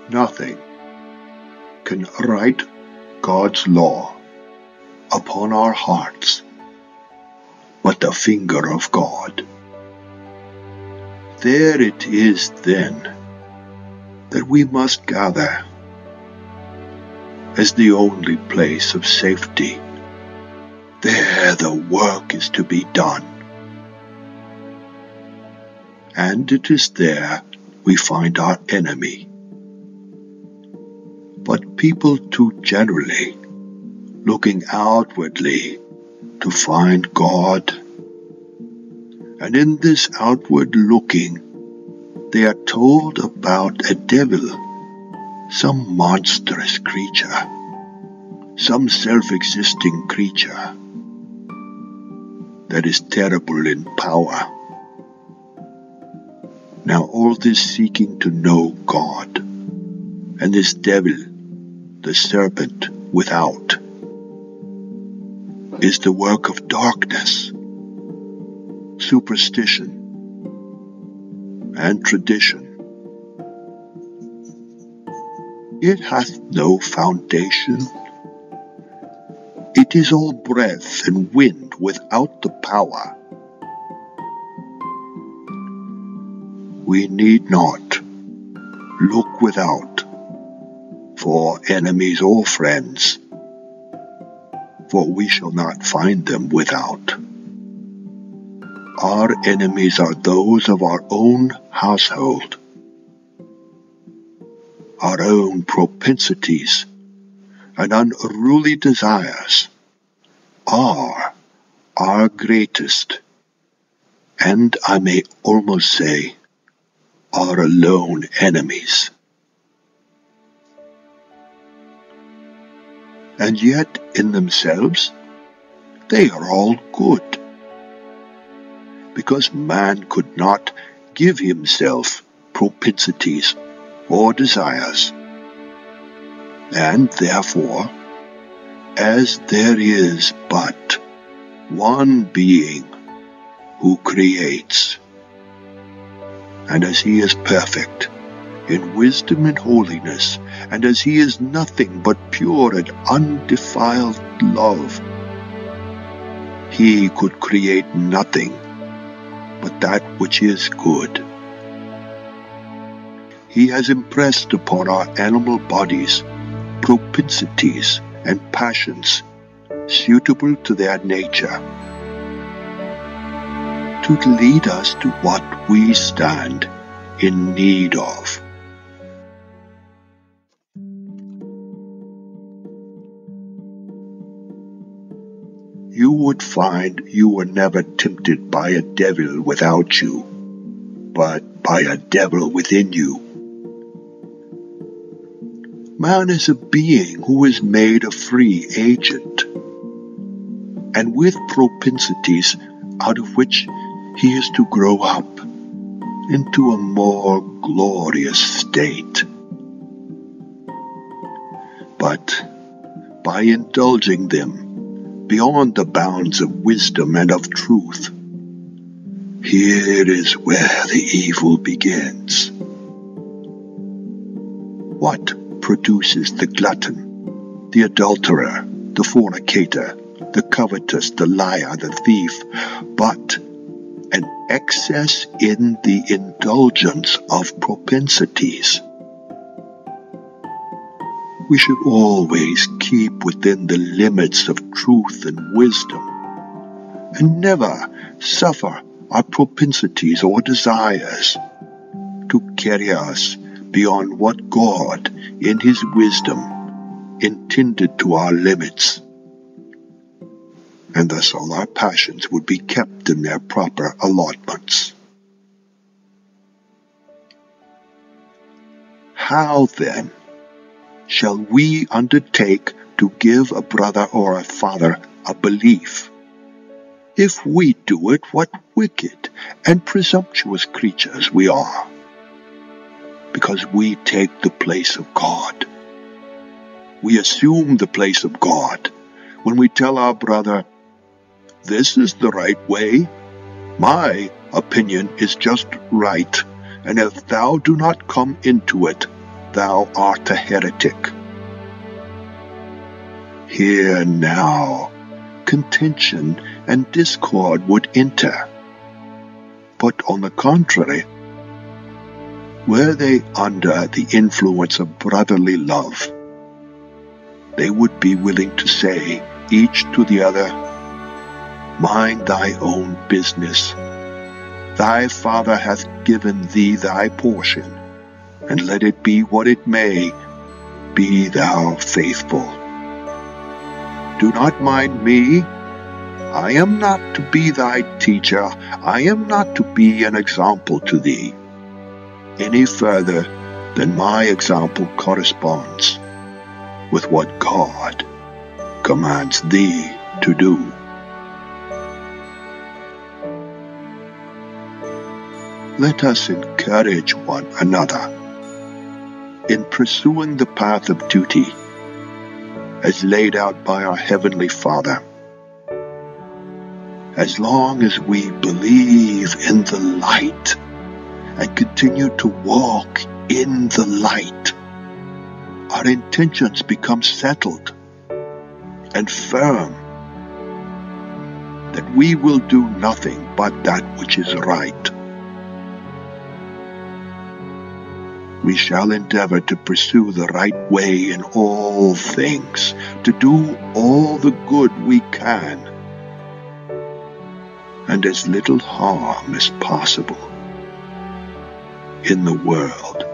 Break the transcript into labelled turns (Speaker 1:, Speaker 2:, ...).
Speaker 1: Nothing can write God's law upon our hearts but the finger of God. There it is then that we must gather as the only place of safety. There the work is to be done. And it is there we find our enemy. But people too generally, looking outwardly to find God, and in this outward looking, they are told about a devil, some monstrous creature, some self-existing creature that is terrible in power. Now all this seeking to know God, and this devil, the serpent without, is the work of darkness, superstition, and tradition. It hath no foundation. It is all breath and wind without the power. We need not look without for enemies or friends, for we shall not find them without. Our enemies are those of our own household. Our own propensities and unruly desires are our greatest, and I may almost say, our alone enemies. And yet, in themselves, they are all good, because man could not give himself propensities or desires, and therefore, as there is but one being who creates, and as he is perfect in wisdom and holiness, and as he is nothing but pure and undefiled love, he could create nothing but that which is good. He has impressed upon our animal bodies propensities and passions suitable to their nature, to lead us to what we stand in need of. You would find you were never tempted by a devil without you, but by a devil within you. Man is a being who is made a free agent, and with propensities out of which he is to grow up into a more glorious state. But by indulging them beyond the bounds of wisdom and of truth, here is where the evil begins. What produces the glutton, the adulterer, the fornicator, the covetous, the liar, the thief, but an excess in the indulgence of propensities? We should always keep within the limits of truth and wisdom, and never suffer our propensities or desires to carry us beyond what God, in His wisdom, intended to our limits. And thus all our passions would be kept in their proper allotments. How then shall we undertake to give a brother or a father a belief? If we do it, what wicked and presumptuous creatures we are, because we take the place of God. We assume the place of God when we tell our brother, "This is the right way. My opinion is just right, and if thou do not come into it, thou art a heretic. Here now contention and discord would enter, but on the contrary, were they under the influence of brotherly love, they would be willing to say, each to the other, mind thy own business. Thy Father hath given thee thy portion, and let it be what it may, be thou faithful. Do not mind me. I am not to be thy teacher. I am not to be an example to thee, any further than my example corresponds with what God commands thee to do. Let us encourage one another in pursuing the path of duty as laid out by our Heavenly Father. As long as we believe in the light and continue to walk in the light, our intentions become settled and firm that we will do nothing but that which is right. We shall endeavor to pursue the right way in all things, to do all the good we can, and as little harm as possible in the world.